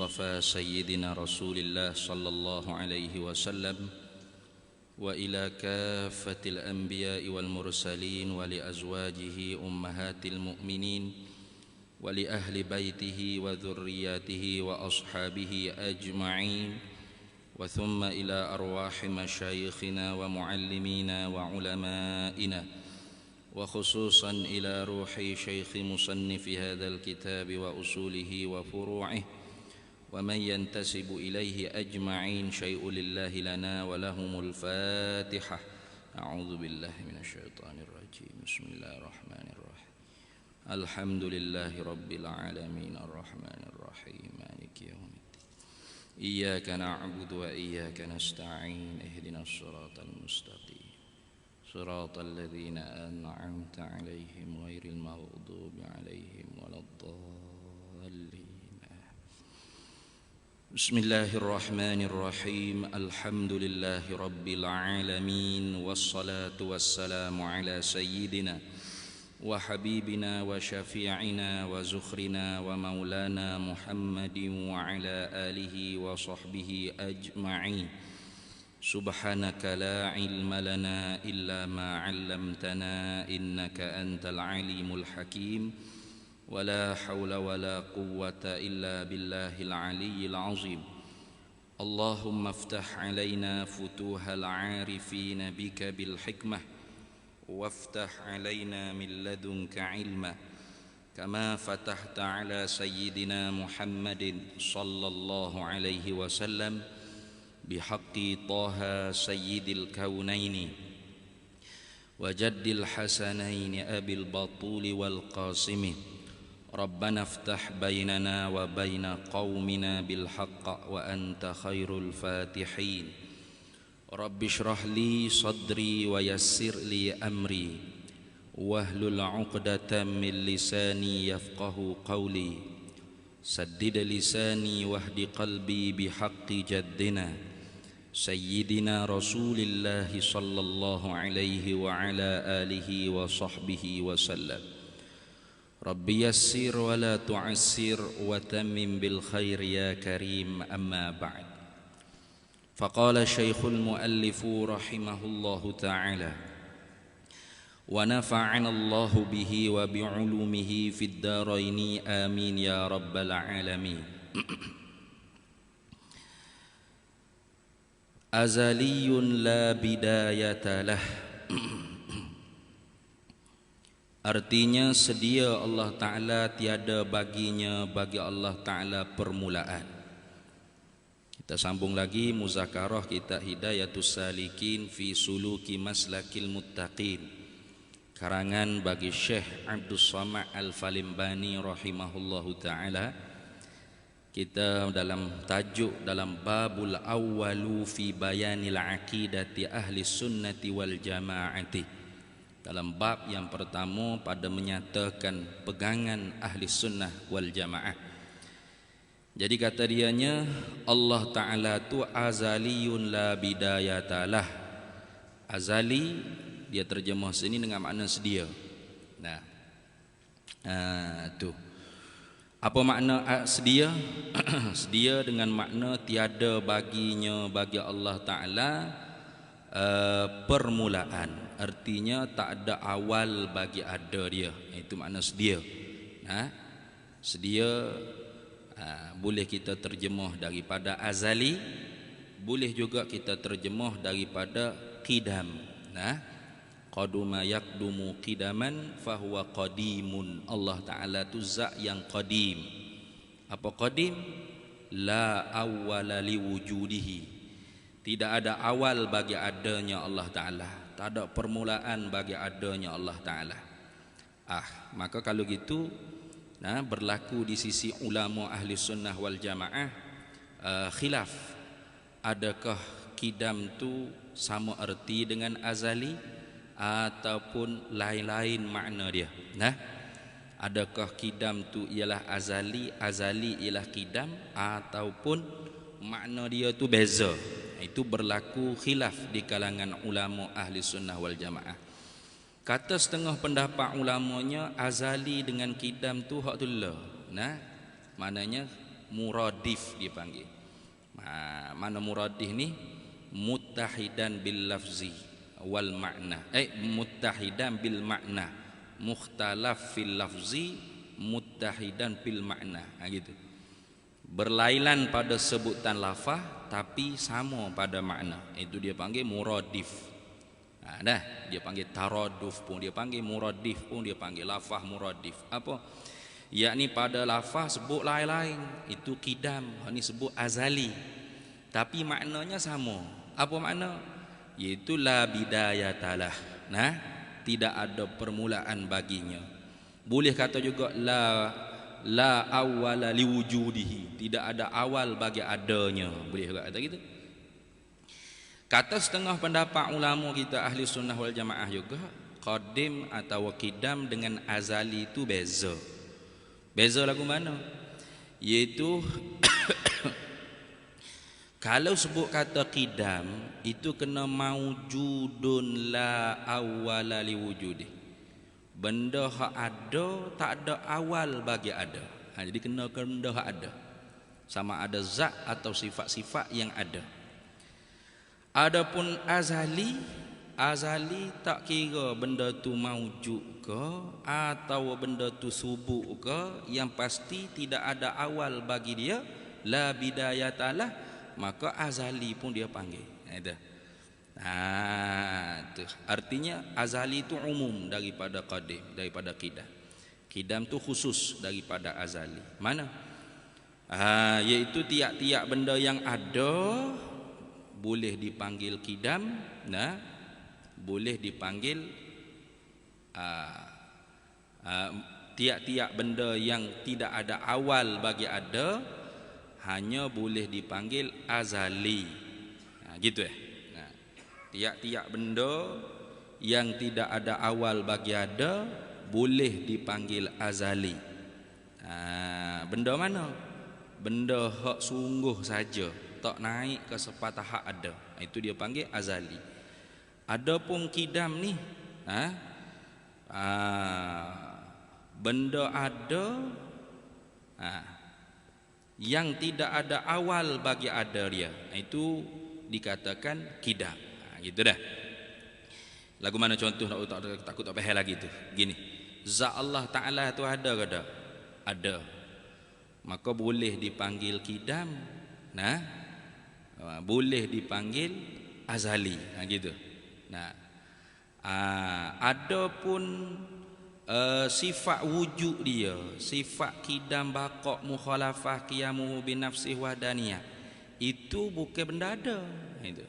المصطفى سيدنا رسول الله صلى الله عليه وسلم وإلى كافة الأنبياء والمرسلين ولأزواجه أمهات المؤمنين ولأهل بيته وذرياته وأصحابه أجمعين وثم إلى أرواح مشايخنا ومعلمينا وعلمائنا وخصوصا إلى روح شيخ مصنف هذا الكتاب وأصوله وفروعه ومن ينتسب إليه أجمعين شيء لله لنا ولهم الفاتحة. أعوذ بالله من الشيطان الرجيم. بسم الله الرحمن الرحيم. الحمد لله رب العالمين الرحمن الرحيم مالك يوم الدين إياك نعبد وإياك نستعين اهدنا الصراط المستقيم صراط الذين أنعمت عليهم غير المغضوب عليهم ولا الضالين. بسم الله الرحمن الرحيم. الحمد لله رب العالمين والصلاة والسلام على سيدنا وحبيبنا وشفيعنا وزخرنا ومولانا محمد وعلى آله وصحبه أجمعين. سبحانك لا علم لنا إلا ما علمتنا إنك أنت العليم الحكيم ولا حول ولا قوة إلا بالله العلي العظيم. اللهم افتح علينا فتوح العارفين بك بالحكمة وافتح علينا من لدنك علما كما فتحت على سيدنا محمد صلى الله عليه وسلم بحق طه سيد الكونين وجد الحسنين أبي البطول والقاسم. ربنا افتح بيننا وبين قومنا بالحق وأنت خير الفاتحين. رب اشرح لي صدري ويسر لي أمري واحلل عقدة من لساني يفقه قولي سدد لساني واهد قلبي بحق جدنا سيدنا رسول الله صلى الله عليه وعلى آله وصحبه وسلم. رب يسر ولا تعسر وتمم بالخير يا كريم. أما بعد، فقال شيخ المؤلف رحمه الله تعالى ونفعنا الله به وبعلومه في الدارين آمين يا رب العالمين. أزلي لا بداية له. Artinya sedia Allah Ta'ala tiada baginya bagi Allah Ta'ala permulaan. Kita sambung lagi muzakarah kita Hidayatus Salikin fi Suluki Maslakil Muttaqin, karangan bagi Syekh Abdus Samad Al-Falimbani rahimahullahu ta'ala. Kita dalam tajuk dalam babul awwalu fi bayanil aqidati ahli sunnati wal jamaati, dalam bab yang pertama pada menyatakan pegangan ahli sunnah wal jamaah. Jadi kata dianya Allah Ta'ala tu azaliyun la bidayatalah. Azali dia terjemah sini dengan makna sedia. Nah, tu apa makna sedia? Sedia dengan makna tiada baginya bagi Allah Ta'ala permulaan. Artinya tak ada awal bagi ada dia. Itu makna sedia. Sedia boleh kita terjemah daripada azali, boleh juga kita terjemah daripada qidam. Qaduma yakdumu qidaman fahuwa qadimun. Allah Ta'ala tu zat yang qadim. Apa qadim? La awwala liwujudihi. Tidak ada awal bagi adanya Allah Ta'ala, tak ada permulaan bagi adanya Allah Ta'ala. Maka kalau gitu berlaku di sisi ulama ahli sunnah wal jamaah khilaf, adakah qidam tu sama erti dengan azali ataupun lain-lain makna dia. Adakah qidam tu ialah azali, azali ialah qidam, ataupun makna dia tu beza. Itu berlaku khilaf di kalangan ulama ahli sunnah wal jamaah. Kata setengah pendapat ulamanya azali dengan qidam tu hak tu lah. Maknanya muradif dia panggil. Mana muradif ni? Muttahidan bil lafzi wal makna, muttahidan bil makna, mukhtalaf fil lafzi, muttahidan fil makna, gitu. Berlainan pada sebutan lafaz tapi sama pada makna, itu dia panggil muradif. Dia panggil taraduf pun dia panggil, muradif pun dia panggil, lafaz muradif. Apa? Yakni pada lafaz sebut lain-lain, itu qidam, ini sebut azali, tapi maknanya sama. Apa makna? Yaitu la bidayatalah. Tidak ada permulaan baginya. Boleh kata juga la awwala liwujudihi, tidak ada awal bagi adanya. Boleh juga kata gitu. Kata setengah pendapat ulama kita ahli sunnah wal jamaah juga, qadim atau qidam dengan azali itu beza. Beza lagu mana? Yaitu kalau sebut kata qidam itu kena maujudun la awwala liwujudi. Benda hak ada tak ada awal bagi ada. Jadi kena benda hak ada. Sama ada zat atau sifat-sifat yang ada. Adapun azali tak kira benda tu maujud ke atau benda tu subuk ke, yang pasti tidak ada awal bagi dia, la bidayatalah, maka azali pun dia panggil. Itu. Artinya azali itu umum daripada qadim, daripada qidam. Qidam tu khusus daripada azali. Mana? Yaitu tiap-tiap benda yang ada boleh dipanggil qidam, boleh dipanggil tiap-tiap benda yang tidak ada awal bagi ada hanya boleh dipanggil azali. Gitu ya. Tiap-tiap benda yang tidak ada awal bagi ada boleh dipanggil azali. Benda mana? Benda hak sungguh saja, tak naik ke sepatah hak ada, itu dia panggil azali. Adapun qidam ni, benda ada yang tidak ada awal bagi ada dia, itu dikatakan qidam. Gitu dah. Lagu mana contoh, nak takut tak faham lagi tu. Gini, zat Allah Taala tu ada ke tak? Ada. Maka boleh dipanggil qidam, boleh dipanggil azali, gitu. Adapun sifat wujud dia, sifat qidam, baqa, mukhalafah, qiyamuhu binafsih wahdaniyah, itu bukan benda ada. Itu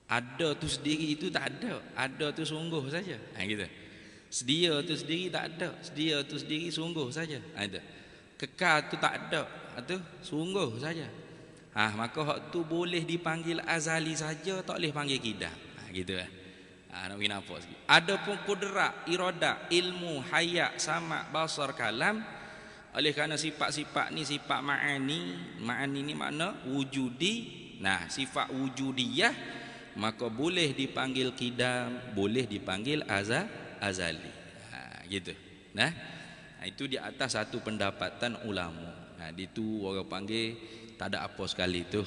ada tu sendiri, itu tak ada. Ada tu sungguh saja. Gitu. Sedia tu sendiri tak ada. Sedia tu sendiri sungguh saja. Itu. Kekal tu tak ada. Itu sungguh saja. Maka hak tu boleh dipanggil azali saja, tak boleh panggil qidam. Gitu lah. Nak bagi nampak sikit. Adapun kudrat, iradah, ilmu, hayat, sama, basar, kalam, oleh kerana sifat-sifat ni sifat ma'ani ni makna wujudi. Sifat wujudiyah, maka boleh dipanggil qidam, boleh dipanggil azali. Gitu. Itu di atas satu pendapatan ulama. Itu orang panggil tak ada apa sekali tu.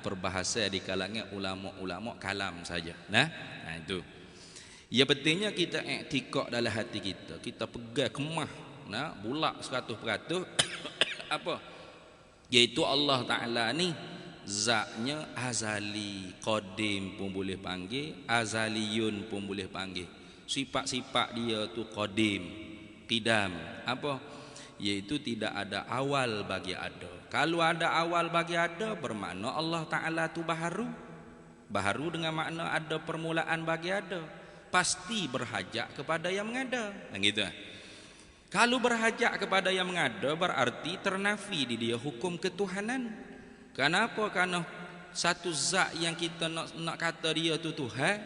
Perbahasa di kalangan ulama-ulama kalam saja. Itu. Ya, pentingnya kita i'tiqad dalam hati kita. Kita pegang kemah, bulak 100%. Apa? Yaitu Allah Taala ni zatnya azali, qadim pun boleh panggil, azaliyun pun boleh panggil. Sifat-sifat dia tu qadim, qidam. Apa? Yaitu tidak ada awal bagi ada. Kalau ada awal bagi ada, bermakna Allah Taala tu baharu. Baharu dengan makna ada permulaan bagi ada. Pasti berhajat kepada yang mengada. Gitu. Kalau berhajat kepada yang mengada, berarti ternafi di dia hukum ketuhanan. Kenapa? Karena satu zat yang kita nak kata dia tu Tuhan,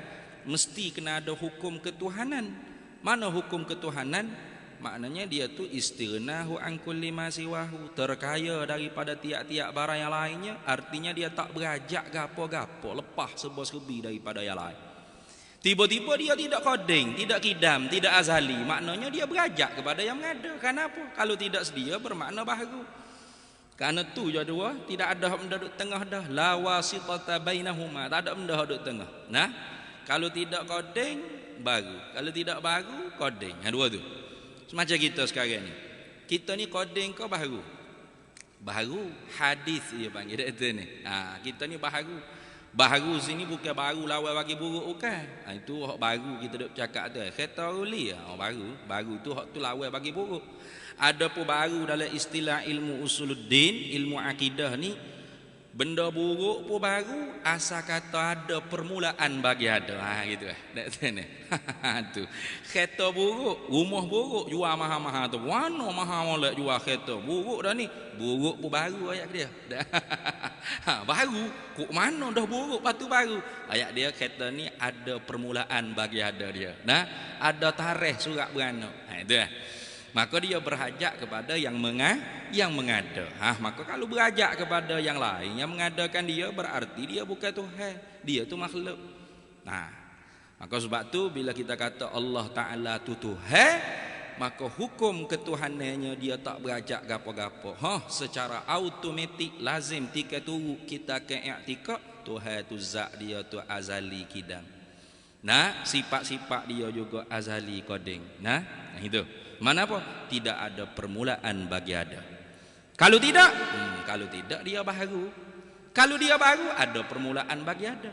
mesti kena ada hukum ketuhanan. Mana hukum ketuhanan? Maknanya dia tu istirnahu an kulli ma siwahu, terkaya daripada tiap-tiap barang yang lainnya. Artinya dia tak berajak gapo-gapo, lepas serba-serbi daripada yang lain. Tiba-tiba dia tidak qadim, tidak qidam, tidak azali, maknanya dia berajak kepada yang mengada. Kenapa? Kalau tidak sedia bermakna baharu. Karena tu je dua, tidak ada hak benda duduk tengah dah. La wasitata bainahuma, tak ada benda duduk tengah. Nah, kalau tidak kodeng baru, kalau tidak baru kodeng. Dua tu. Semacam kita sekarang ni. Kita ni kodeng ke baru? Baru, hadis dia panggil dia ni. Kita ni baru. Baru sini bukan baru lawan bagi buruk bukan. Itu hak baru kita duk cakap tu. Kereta ruli baru tu hak tu lawan bagi buruk. Ada pun baru dalam istilah ilmu usuluddin, ilmu akidah ni, benda buruk pun baru asal kata ada permulaan bagi ada. Gitu ni. Tu. Kereta buruk, rumah buruk, jual mahal-mahal tu. Mana mahal molek jual kereta. Buruk dah ni. Buruk pun baru ayat dia. Baru. Kok mana dah buruk patu baru. Ayat dia kereta ni ada permulaan bagi ada dia. Nah, ada tarikh surat beranak. Itu maka dia berhajat kepada yang mengada. Maka kalau berhajat kepada yang lain yang mengadakan dia, berarti dia bukan Tuhan, dia tu makhluk. Maka sebab tu bila kita kata Allah Ta'ala tu Tuhan, maka hukum ketuhanannya dia tak berhajat gapo-gapo. Secara automatik lazim tika turu kita ke i'tikad Tuhan tu zat dia tu azali kidam. Sifat-sifat dia juga azali kodeng. Itu. Mana apa? Tidak ada permulaan bagi ada. Kalau tidak dia baru. Kalau dia baru ada permulaan bagi ada.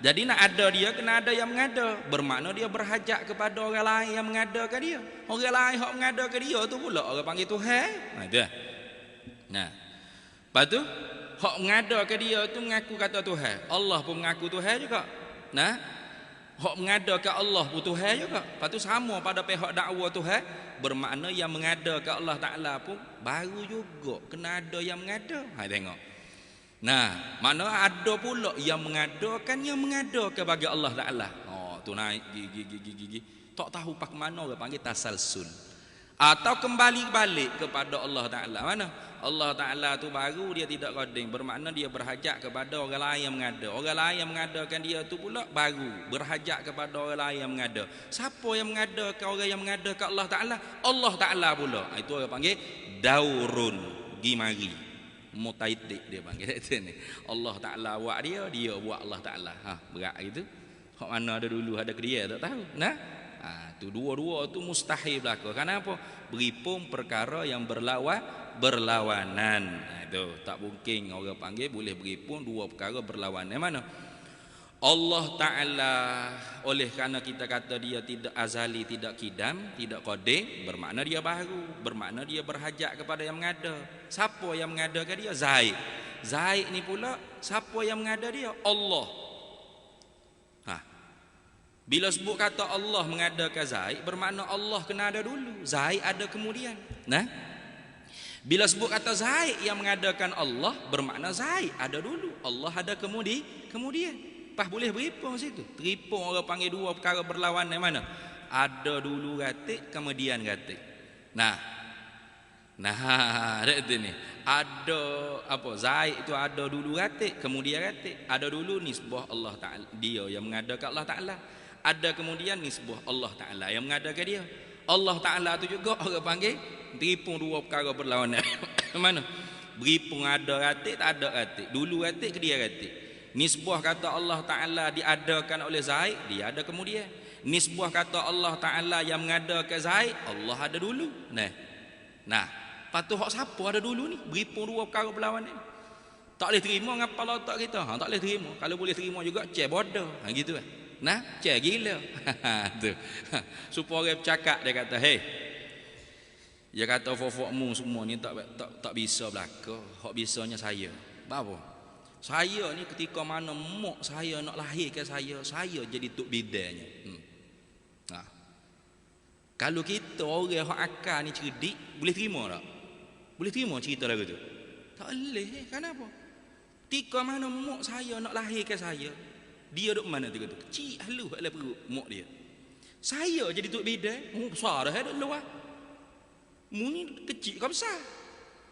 Jadi nak ada dia kena ada yang mengada. Bermakna dia berhajat kepada orang lain yang mengadakan dia. Orang lain yang mengadakan dia tu pula orang panggil Tuhan. Itu. Lepas tu hak mengadakan dia tu mengaku kata Tuhan. Allah pun mengaku Tuhan juga. Hak mengadakan Allah pun Tuhan juga. Lepas tu sama pada pihak dakwa Tuhan, bermakna yang mengadakan Allah Ta'ala pun baru juga kena ada yang mengada. Tengok. Mana ada pula yang mengadakan bagi Allah Ta'ala. Tu naik gigi. Tak tahu pak mana orang panggil tasalsul. Atau kembali balik kepada Allah Ta'ala. Mana? Allah Ta'ala tu baru dia tidak kodeng. Bermakna dia berhajat kepada orang lain yang mengada. Orang lain yang mengadakan dia tu pula baru berhajat kepada orang lain yang mengada. Siapa yang mengadakan orang yang mengadakan Allah Ta'ala? Allah Ta'ala pula. Itu orang panggil daurun gimari. Mutaidik dia panggil. Allah Ta'ala buat dia buat Allah Ta'ala. Berat gitu. Hak mana ada dulu ada ke dia tak tahu. Tu dua-dua tu mustahil berlaku. Kenapa? Beripung perkara yang berlawanan. Itu tak mungkin orang panggil boleh beripung dua perkara berlawanan. Mana? Allah Ta'ala, oleh kerana kita kata dia tidak azali, tidak kidam, tidak kodeng, bermakna dia baru, bermakna dia berhajat kepada yang mengada. Siapa yang mengadakan dia? Zaid. Zaid ni pula siapa yang mengada dia? Allah. Bila sebut kata Allah mengadakan Zaid, bermakna Allah kena ada dulu, Zaid ada kemudian. Bila sebut kata Zaid yang mengadakan Allah, bermakna Zaid ada dulu, Allah ada kemudian. Pas boleh beripung situ. Teripung orang panggil dua perkara berlawanan yang mana? Ada dulu gatik, kemudian gatik. Ada itu ni. Ada apa? Zaid itu ada dulu gatik, kemudian gatik. Ada dulu nisbah Allah Ta'ala, dia yang mengadakan Allah Ta'ala. Ada kemudian nisbah Allah Ta'ala yang mengadakan dia. Allah Ta'ala tu juga orang panggil beripung dua perkara berlawanan. Mana? Beripung ada ratik, tak ada ratik. Dulu ratik ke dia ratik. Nisbah kata Allah Ta'ala diadakan oleh Zaid, dia ada kemudian. Nisbah kata Allah Ta'ala yang mengadakan Zaid, Allah ada dulu. Patuh hak siapa ada dulu ni? Beripung dua perkara berlawanan. Tak boleh terima ngapa lah otak kita. Tak boleh terima. Kalau boleh terima juga cek bodoh. Gitu kan. Cek gila. Tu. Supaya orang bercakap dia kata, "Hey, dia kata fofokmu semua ni tak bisa belaka. Hak bisanya saya." Apa? Saya ni ketika mana mak saya nak lahirkan saya jadi tok bidanya. Kalau kita orang hak akal ni cerdik, boleh terima tak? Boleh terima cerita lagu tu? Tak boleh. Kenapa? Ketika mana mak saya nak lahirkan saya, dia duduk mana tu? Kecil halus dalam perut mak dia. Saya jadi tok bidang, besar dah duduk luar. Mu ni kecil ke besar?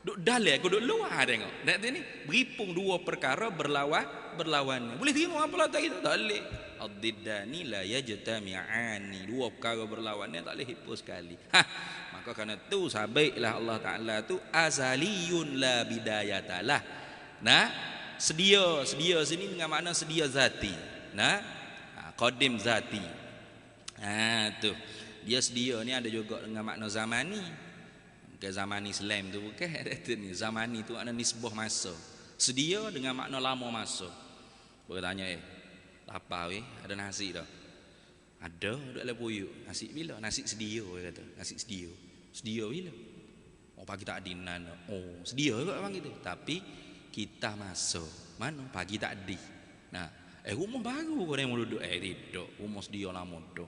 Duduk dalam ke duduk luar tengok. Nak ni beripung dua perkara berlawanan. Boleh terima apa lah tak kita? Tak boleh. ad-diddani la yajtami'ani, dua perkara berlawanan tak boleh himpun sekali. Maka kerana tu sabaiklah Allah Taala tu azaliyun la bidayatalah. Nah, sedia sini dengan makna sedia zati. Nah, qadim zati. Tu dia sedia ni ada juga dengan makna zamani. Bukan zamani Islam tu, bukan ada ni. Zamani tu makna nisbah masa. Sedia dengan makna lama masa. Bertanya lapar weh, ada nasi dah? Ada, duduk dalam puyuk. Nasi bila? Nasi sedia, dia kata. Nasi sedia. Sedia bila? Oh, pagi tak adinan. Oh, sedia juga bang gitu. Tapi kita masuk. Mana? Pagi tak di. Nah, rumah baru kau yang mau duduk. Tidak. Rumah sedia lama tu.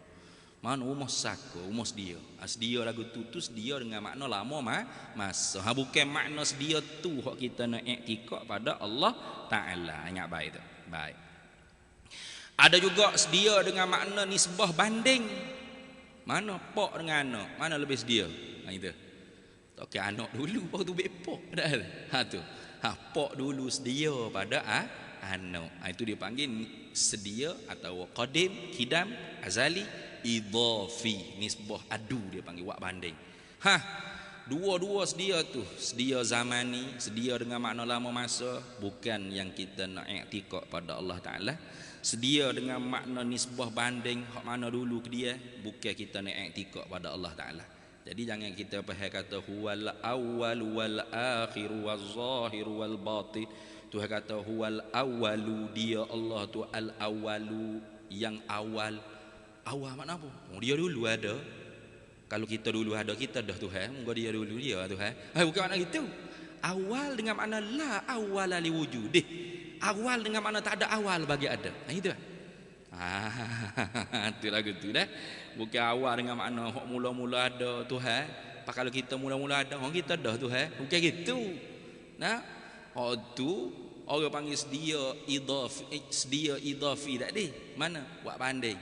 Mana rumah sako, rumah sedia. Sedia lagu tu sedia dengan makna lama masa. Bukan makna sedia tu hak kita nak iktikad pada Allah Taala. Ingat baik tu. Baik. Ada juga sedia dengan makna nisbah banding. Mana pak dengan anak? Mana lebih sedia? Itu. Tak kira anak dulu baru tu bepok dah. Tu. Pak dulu sedia pada anak. Itu dipanggil sedia atau qadim, kidam, azali, idhafi, nisbah adu dia panggil wak banding. Dua-dua sedia tu, sedia zamani, sedia dengan makna lama masa, bukan yang kita nak i'tikad pada Allah Taala. Sedia dengan makna nisbah banding, hak mana dulu ke dia, bukan kita nak i'tikad pada Allah Taala. Jadi jangan kita faham kata huwal awwal wal akhir wal zahir wal batin. Tuhan kata huwal awwalu, dia Allah tu al awwalu, yang awal. Awal makna apa? Dia dulu ada. Kalau kita dulu ada, kita dah Tuhan. Moga dia dulu dia Tuhan. Bukan makna gitu. Awal dengan makna la awwala li wujudih. Awal dengan makna tak ada awal bagi ada. Itu kan? Itu lagu tu dah. Bukan awal dengan makna hok mula-mula ada Tuhan. Kalau kita mula-mula ada, orang kita dah Tuhan. Bukan gitu. Nah, tu orang panggil sedia idhafi tak di. Mana? Buat banding.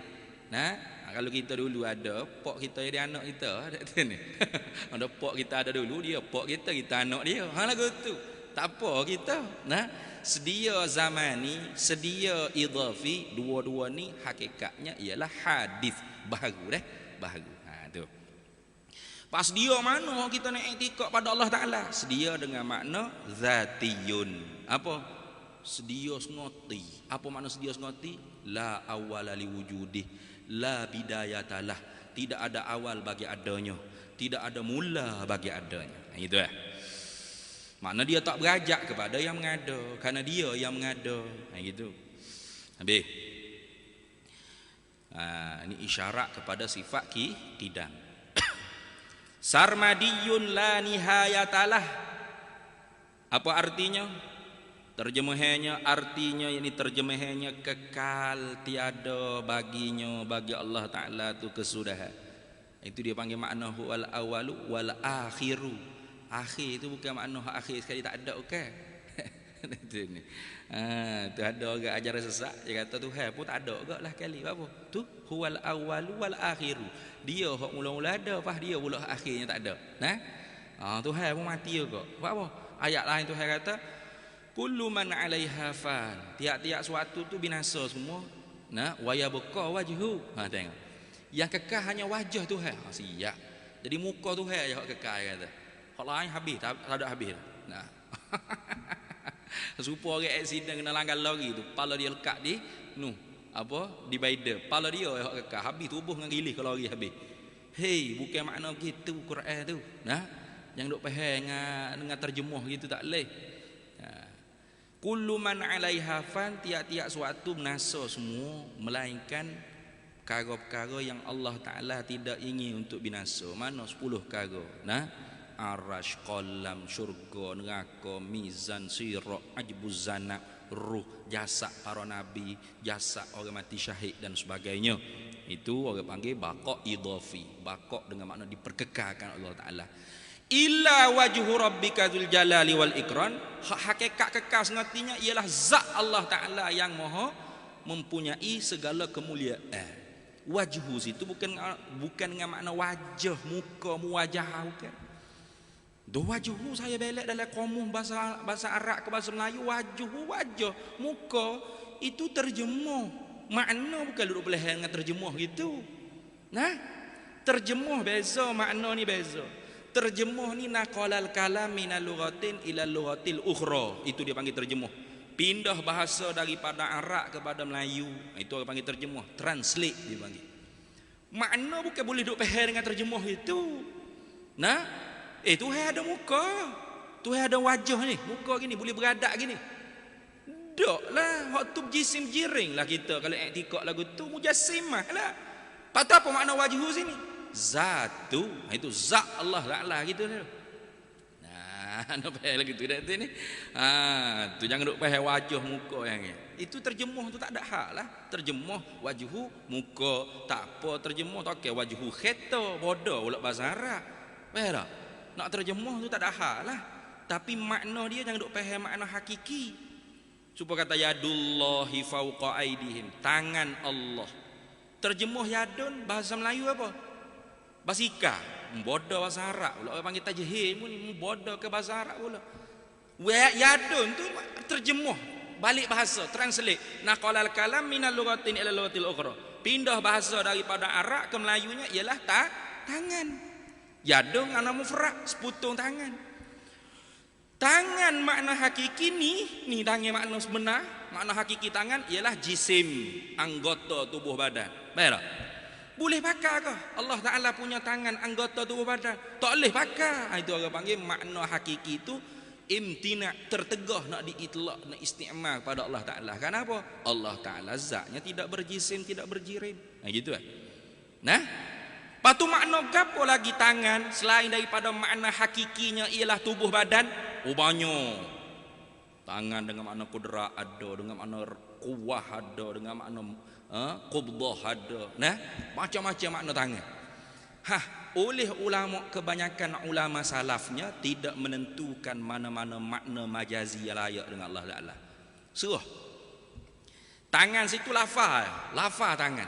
Nah, kalau kita dulu ada, pak kita jadi anak kita, tak ni. Ada pak kita ada dulu, dia pak kita anak dia. Lagu tu. Tak apa kita. Nah, sedia zamani, sedia idhafi, dua-dua ni hakikatnya ialah hadis baharu dah, baharu. Tu. Pas dia mana kita nak i'tikad pada Allah Taala? Sedia dengan makna zatiyun. Apa? Sedia sengoti. Apa makna sedia sengoti? La awwala li wujudih, la bidayatalah. Tidak ada awal bagi adanya, tidak ada mula bagi adanya. Itu lah. Makna dia tak berajak kepada yang mengada, kerana dia yang mengada. Gitu. Habis. Ini isyarat kepada sifat qidam. Sarmadiyun la nihayatalah. Apa artinya? Terjemahannya, artinya ini terjemahannya kekal, tiada baginya, bagi Allah Ta'ala tu kesudahan. Itu dia panggil makna huwal awalu wal akhiru. Akhir itu bukan makna akhir sekali tak ada, okey. Itu ni. Tu ada orang ajaran sesat dia kata Tuhan pun tak ada agaklah kali. Apa? Tu huwal awalu wal akhiru. Dia hak mula-mula ada, pas dia pula akhirnya tak ada. Nah. Tuhan pun mati juga. Apa? Ayat lain Tuhan kata kullu man 'alaiha fan. Tiap-tiap suatu tu binasa semua. Nah, wa yabqa wajhu. Tengok. Yang kekal hanya wajah Tuhan. Siap. Jadi muka Tuhan je hak kekal kata. Hak lain habis, tak ada habis. Nah. Serupa orang accident kena langgar lori tu, kepala dia lekat di di Baider. Kepala dia hak kekal habis tubuh dengan gilis kalau lori habis. Hei, bukan makna begitu Quran tu. Nah, yang duk faham dengan terjemuh gitu tak leh. Kullu man 'alaiha fan, tiap-tiap suatu binasa semua, melainkan perkara-perkara yang Allah Taala tidak ingin untuk binasa. Mana 10 perkara. Nah, arash, qalam, syurga, neraka, mizan, sirat, ajbuz zanab, ruh, jasad para nabi, jasad orang mati syahid dan sebagainya. Itu orang panggil baqa idhafi. Baqa dengan makna diperkekalkan Allah Taala. Illa wajhu rabbika dzul jalali wal ikram. Hakikat kekal sengatinya ialah zat Allah Taala yang maha mempunyai segala kemuliaan. Wajhu situ bukan dengan makna wajah, muka, muwajah, bukan. Wajhu saya belak dalam kamus bahasa Arab ke bahasa Melayu, wajah, muka itu terjemuh. Makna bukan duduk belahan dengan terjemuh gitu. Nah, terjemuh beza, makna ni beza. Terjemuh ni naqalal kalam minal lughatin ila lughatil ukhra. Itu dia panggil terjemuh. Pindah bahasa daripada Arab kepada Melayu. Itu orang panggil terjemuh. Translate dia panggil. Makna bukan boleh duduk faham dengan terjemuh itu. Nah, Tuhan ada muka. Tuhan ada wajah ni, muka gini, boleh beradak gini. Dok lah, hak tu jisim jiring lah kita. Kalau iktikad lagu tu mujassimah lah. Patut apa makna wajhu sini? Zatu. Itu zat Allah Ta'ala gitu tu. Nah, nak faham lagi tu dah tu ni. Tu jangan duk faham wajah muka yang ni. Itu terjemuh tu tak ada hak lah. Terjemuh wajhu muka tak apa, terjemuh tak okay wajhu khata bodoh pula bahasa Arab. Faham tak? Nak terjemuh tu tak ada hak lah. Tapi makna dia jangan duk faham makna hakiki. Cuba kata yadullahi fauqa aidihim, tangan Allah. Terjemuh yadun bahasa Melayu apa? Basika. Bodoh bahasa Arab pula. Orang panggil tajhim ni bodoh ke bahasa Arab pula. Yadun tu terjemuh balik bahasa, translate. Naqalal kalam minal lughatin ila lughatil ukhra. Pindah bahasa daripada Arab ke Melayunya ialah tangan. Yadun ana mufrad, seputung tangan. Tangan makna hakiki ni tangan makna sebenar, makna hakiki tangan ialah jisim, anggota tubuh badan. Baiklah. Boleh pakai ke? Allah Taala punya tangan anggota tubuh badan. Tak boleh pakai. Itu orang panggil makna hakiki itu imtina, tertegah nak diitlaq, nak isti'mal pada Allah Taala. Kenapa? Allah Taala zatnya tidak berjisim, tidak berjirim. Gitu kan. Nah, patu makna gapo lagi tangan selain daripada makna hakikinya ialah tubuh badan? Banyak. Tangan dengan makna kudrat ada, dengan makna kuwah ada, dengan makna qubdah ada. Nah, macam-macam makna tangan. Oleh ulama, kebanyakan ulama salafnya tidak menentukan mana-mana makna majazi yang layak dengan Allah Taala. Suruh. Tangan situ lafaz tangan.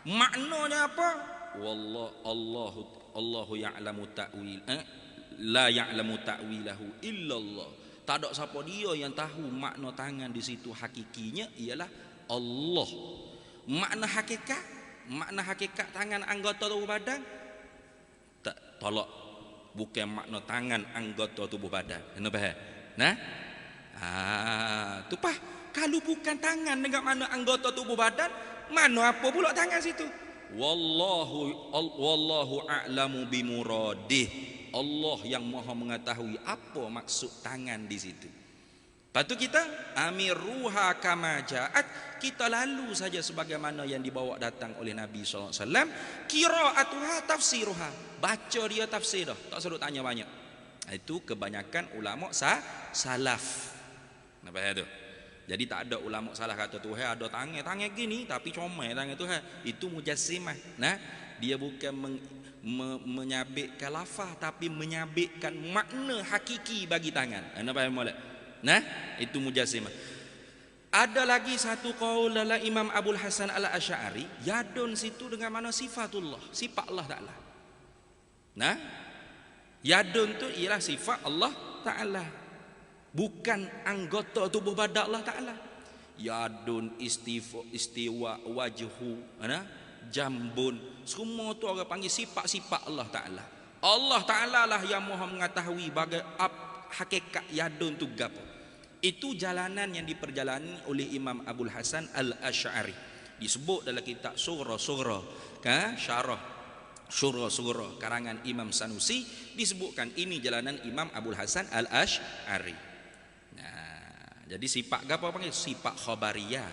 Maknanya apa? Allahu ya'lamu ta'wil. La ya'lamu ta'wilahu illallah. Tak ada siapa dia yang tahu makna tangan di situ hakikinya ialah Allah. Makna hakikat tangan anggota tubuh badan tak tolak, bukan makna tangan anggota tubuh badan. Kena faham? Nah? Tu pah, kalau bukan tangan dengan makna anggota tubuh badan, mana apa pula tangan situ? Wallahu a'lamu bimuradih. Allah yang maha mengetahui apa maksud tangan di situ. Lepas tu kita amiruha kama ja'at, kita lalu saja sebagaimana yang dibawa datang oleh Nabi SAW. Qira'atuha tafsiruha, baca dia tafsir dah, tak perlu tanya banyak. Itu kebanyakan ulama salaf. Nampak tu? Jadi tak ada ulama salah kata Tuhan ada tangan gini tapi comel tangan Tuhan. Itu mujassimah. Nah, dia bukan menyabitkan lafaz tapi menyabitkan makna hakiki bagi tangan. Anda faham molek? Nah, itu mujassimah. Ada lagi satu qaul dalam Imam Abul Hasan Al-Asy'ari, yadun situ dengan mana sifatullah, sifat Allah Taala. Nah, yadun tu ialah sifat Allah Taala, bukan anggota tubuh badan Allah Taala. Yadun, istiwa, wajhu, jambun, semua tu orang panggil sifat-sifat Allah Taala. Allah Taala lah yang maha mengetahui hakikat yadun tu gapo. Itu jalanan yang diperjalani oleh Imam Abul Hasan Al-Asy'ari. Disebut dalam kitab Sughra, syarah Sughra karangan Imam Sanusi, disebutkan ini jalanan Imam Abul Hasan Al-Asy'ari. Nah, jadi sifat gapo panggil? Sifat khabariyah.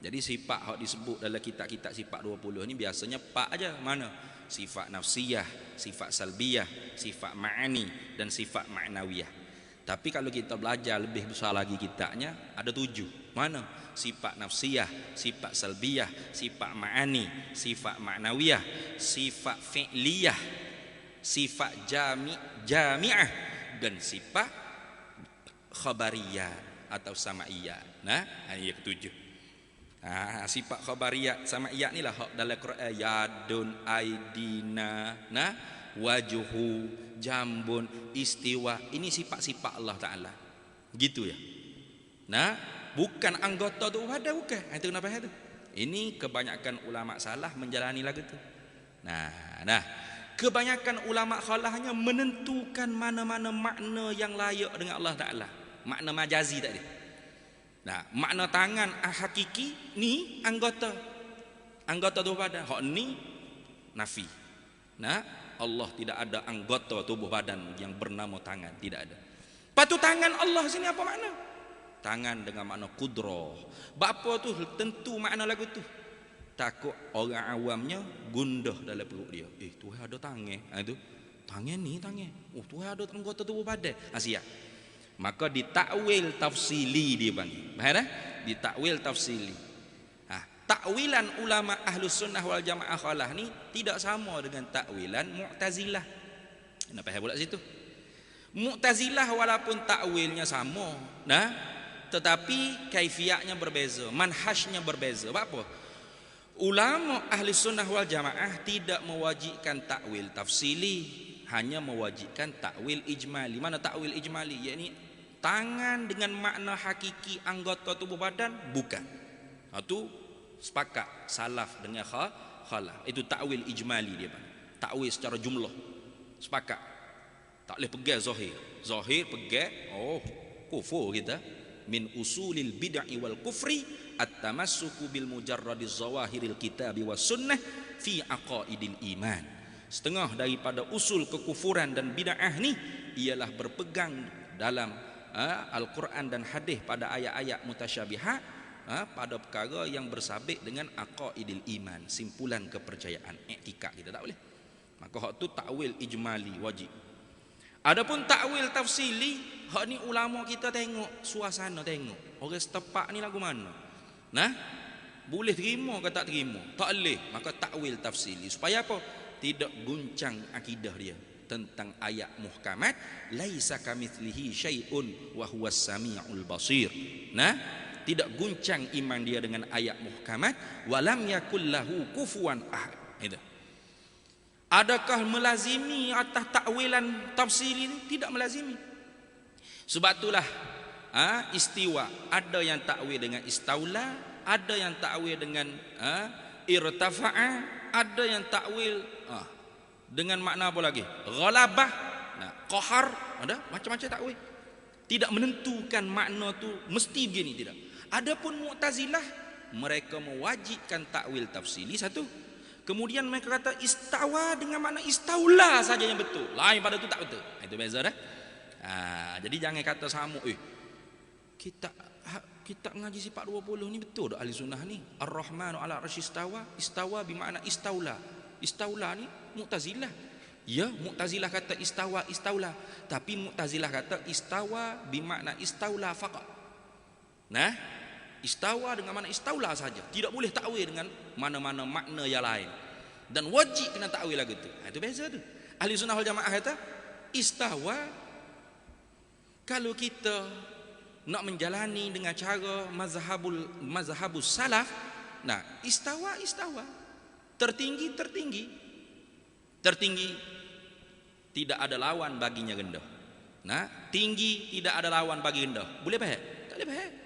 Jadi sifat hak disebut dalam kitab-kitab sifat 20 ni biasanya 4 aja. Mana? Sifat nafsiyah, sifat salbiyah, sifat ma'ani dan sifat ma'nawiyah. Tapi kalau kita belajar lebih besar lagi kitabnya ada 7. Mana? Sifat nafsiyah, sifat salbiyah, sifat ma'ani, sifat ma'nawiyah, sifat fi'liyah, sifat jami'ah dan sifat khabariyah atau sama'iyah. Nah, ayat 7. Sifat khabariyat sama iyat ni lah dalam Quran, yadun, aidina, wajhu, jambun, istiwa. Ini sifat-sifat Allah Taala. Gitu ya. Nah, bukan anggota tu ada bukan. Itu kenapa itu? Ini kebanyakan ulama salah menjalani lagu tu. Nah, kebanyakan ulama khalahnya menentukan mana-mana makna yang layak dengan Allah Taala. Makna majazi tadi. Nah, makna tangan hakiki ni anggota tubuh badan. Hak ni nafi. Nah, Allah tidak ada anggota tubuh badan yang bernama tangan, tidak ada. Patu tangan Allah sini apa makna? Tangan dengan makna kudrah. Bapa tu tentu makna lagu tu. Takut orang awamnya gundah dalam perut dia. Tuhan ada tangan. Itu tangan ni tangan. Tuhan ada anggota tubuh badan. Siap. Maka ditakwil tafsili dia panggil. Faham tak? Ditakwil tafsili. Takwilan ulama Ahlus Sunnah wal Jamaah khalah ni tidak sama dengan takwilan Mu'tazilah. Kenapa pula situ? Mu'tazilah walaupun takwilnya sama, tetapi kaifiatnya berbeza, manhajnya berbeza. Apa? Ulama Ahli Sunnah wal Jamaah tidak mewajibkan takwil tafsili, hanya mewajibkan takwil ijmali. Mana takwil ijmali? Yakni tangan dengan makna hakiki anggota tubuh badan bukan. Itu sepakat salaf dengan khalaf. Itu takwil ijmali dia. Takwil secara jumlah. Sepakat. Tak boleh pegang zahir. Zahir pegang, kufur kita. Min usulil bid'i wal kufri at-tamassuku bil mujarradiz zawahiril kitabi was sunnah fi aqaidil iman. Setengah daripada usul kekufuran dan bid'ah ni ialah berpegang dalam Al-Quran dan hadis pada ayat-ayat mutasyabihat, pada perkara yang bersabit dengan aqaidil iman, simpulan kepercayaan, i'tikad kita tak boleh. Maka hak tu takwil ijmali wajib. Adapun takwil tafsili, hak ni ulama kita tengok suasana, tengok orang setepak ni lagu mana. Boleh terima ke tak terima? Tak boleh. Maka takwil tafsili supaya apa? Tidak guncang akidah dia tentang ayat muhkamat, laisa kamitslihi syai'un wa huwas samiul basir. Tidak guncang iman dia dengan ayat muhkamat, walam yakul lahu kufuwan ahad. Itu. Adakah melazimi atas takwilan tafsir ini? Tidak melazimi. Sebab itulah istiwa, ada yang takwil dengan istaula, ada yang takwil dengan irtafa'a, ada yang takwil dengan makna apa lagi? Ghalabah, qahar, ada macam-macam takwil. Tidak menentukan makna tu mesti begini, tidak. Adapun Mu'tazilah, mereka mewajibkan takwil tafsili satu. Kemudian mereka kata istawa dengan makna istaula saja yang betul. Lain pada itu tak betul. Itu beza dah. Jadi jangan kata sama. Kita ngaji sifat 20 ni betul dak ahli sunnah ni. Ar-Rahmanu ala arsy istawa. Istawa bermakna istaula. Istaula ni Mu'tazilah. Ya, Mu'tazilah kata istawa istaula. Tapi Mu'tazilah kata istawa bermakna istaula faqat. Istawa dengan makna istaula saja. Tidak boleh takwil dengan mana-mana makna yang lain. Dan wajib kena takwil lagu tu. Itu beza tu. Ahli Sunnah wal Jamaah kata istawa, kalau kita nak menjalani dengan cara mazhabus salaf, istawa tertinggi tidak ada lawan baginya rendah. Tinggi tidak ada lawan bagi rendah. Boleh faham? Tak boleh faham.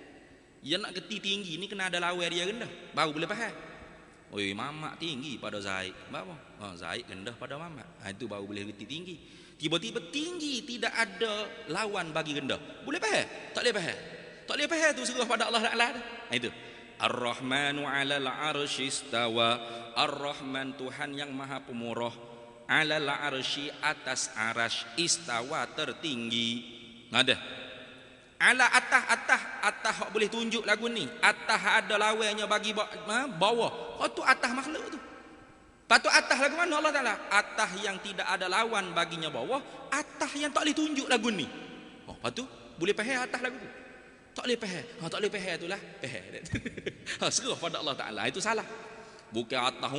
Yang nak geti tinggi ni kena ada lawan dia rendah, baru boleh faham. Mamak tinggi pada Zaid, baru Zaid rendah pada Mamak. Itu baru boleh geti tinggi. Tiba-tiba tinggi tidak ada lawan bagi rendah, boleh faham? Tak boleh faham. Tak boleh faham tu serah pada Allah Taala. Itu Ar-Rahmanu 'alal 'arsy istawa. Ar-Rahman Tuhan yang Maha Pemurah, 'alal 'arsy atas arasy, istawa tertinggi. Ada ala atah hak boleh tunjuk lagu ni. Atah ada lawannya bagi bawah. Tu atah makhluk tu. Patut atah lagu mana Allah Taala? Atah yang tidak ada lawan baginya bawah, atah yang tak boleh tunjuk lagu ni. Patut boleh faham atah lagu tu. Tak boleh faham. Tak boleh faham itulah faham. Serah pada Allah Taala. Itu salah. Bukan atah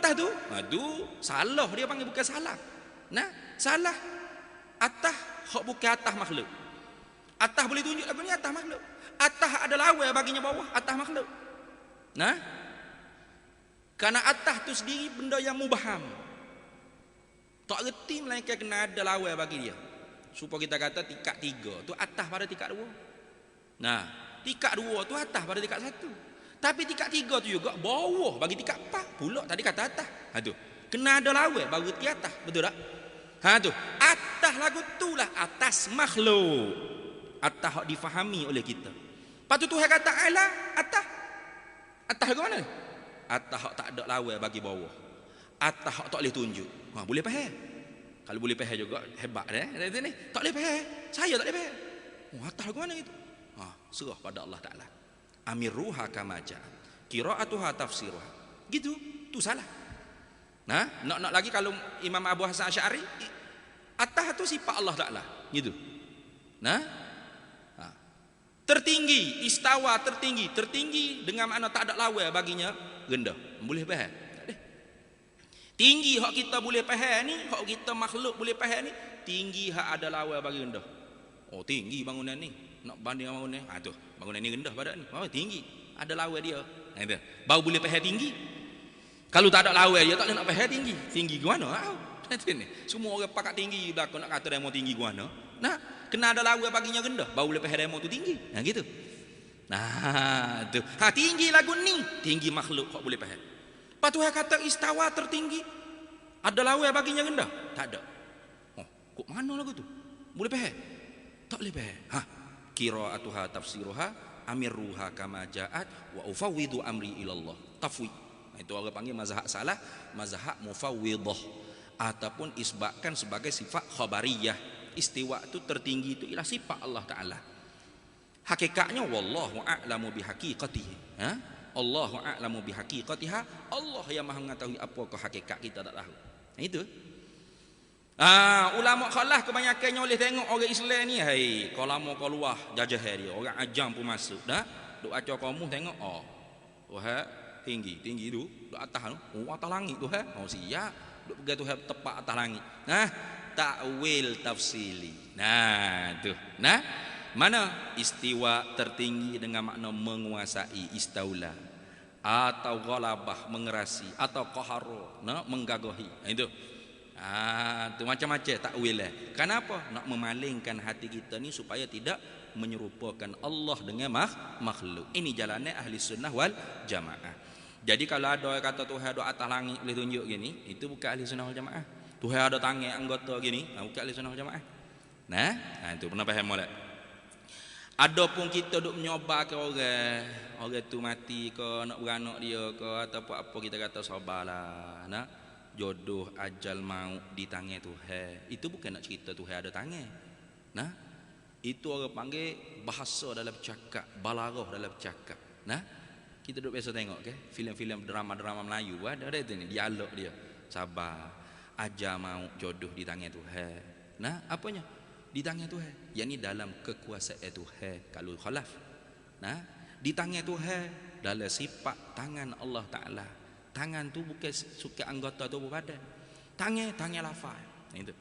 atah tu. Tu salah dia panggil, bukan salah. Salah. Atah hak bukan atah makhluk. Atah boleh tunjuk lagu ni atah makhluk. Atah ada lawan baginya bawah, atah makhluk. Karena atah tu sendiri benda yang mubaham. Tak reti melainkan kena ada lawan bagi dia. Supaya kita kata tingkat 3 tu atah pada tingkat 2. Tingkat 2 tu atah pada tingkat 1. Tapi tingkat 3 tu juga bawah bagi tingkat 4 pula tadi kata atas. Ha tu. Kena ada lawan baru di atas, betul tak? Ha tu. Atas lagu tu lah atas makhluk. Atas hak difahami oleh kita. Lepas tu Tuhan kata ala atas. Atas ke mana? Atas hak tak ada lawan bagi bawah. Atas hak tak boleh tunjuk. Ha boleh faham. Kalau boleh faham juga hebat dah. Ni tak boleh faham. Saya tak boleh faham. Oh atas ke mana itu? Ha serah pada Allah Taala. Amiruha kama ja'a. Qira'atuha tafsiruha. Gitu, tu salah. Nah, nak lagi kalau Imam Abu Hasan Asy'ari atas tu sifat Allah Taala, gitu. Nah, tertinggi, istawa tertinggi dengan makna tak ada lawan baginya rendah. Boleh faham? Tak boleh. Tinggi hak kita boleh faham ni, hak kita makhluk boleh faham ni, tinggi hak ada lawan bagi rendah. Oh, tinggi bangunan ni. Nak banding dengan bangunan ni, tu bangunan ni rendah pada ni. Oh, tinggi. Ada lawan dia. Itu. Baru boleh faham tinggi. Kalau tak ada lawan dia tak boleh nak faham tinggi. Tinggi ke mana? Semua orang pakat tinggi belakang nak kata demo tinggi ke mana. Nah, kena ada lawan baginya rendah. Baru boleh faham demo tu tinggi. Nah, gitu. Nah, tu. Ha tinggi lagu ni, tinggi makhluk kok boleh faham. Lepas tu kata istawa tertinggi. Ada lawan baginya rendah? Tak ada. Oh, kok mana lagu tu? Boleh faham? Tak boleh faham. Ha, qira'atuha tafsiruha amirruha kama ja'at wa ufawwidu amri ilallah. Tafwid. Itu orang panggil mazhab salah, mazhab mufawwidah ataupun isbatkan sebagai sifat khabariyah. Istiwa itu tertinggi itu ialah sifat Allah Taala. Hakikatnya wallahu a'lamu bihaqiqatihi. Ha? Allahu a'lamu bihaqiqatiha. Allah yang Maha mengetahui apakah hakikat kita tak tahu. Itu. Ulama khalas kebanyakannya oleh tengok orang Islam ni, hai, kalau lama kau luah jajah dia, orang ajam pun masuk dah. Duk acak kamu tengok, oh. Tuhan tinggi tu, duk atas tu, atas langit tu, ha. Oh siap, duk pegang Tuhan tepat atas langit. Nah, takwil tafsili. Nah, tu. Nah, mana istiwa tertinggi dengan makna menguasai, istaula, atau ghalabah mengerasi, atau qahara, nah, menggagahi. Itu. Tu macam-macam takwil lah. Kenapa? Nak memalingkan hati kita ni supaya tidak menyerupakan Allah dengan makhluk. Ini jalannya ahli sunnah wal jamaah. Jadi kalau ada orang kata Tuhan ada atas langit boleh tunjuk gini, itu bukan ahli sunnah wal jamaah. Tuhan ada tangan anggota gini, bukan ahli sunnah wal jamaah. Nah, itu pernah faham molek. Adapun kita duk menyoba ke orang tu mati ke, nak beranak dia ke, atau apa kita kata sabarlah. Nah, jodoh ajal maut di tangan Tuhan. Itu bukan nak cerita Tuhan ada tangan. Nah, itu orang panggil bahasa dalam cakap, balarah dalam cakap. Nah, kita duk biasa tengok ke filem-filem drama-drama Melayu ada itu ni dialog dia. Sabar, ajal maut jodoh di tangan Tuhan. Nah, apanya? Di tangan Tuhan. Yang ni dalam kekuasaan Tuhan. Kalau khalaf. Nah, di tangan Tuhan dalam sifat tangan Allah Taala. Tangan tu bukan suka anggota tubuh badan. Tangan lafaz. Itu.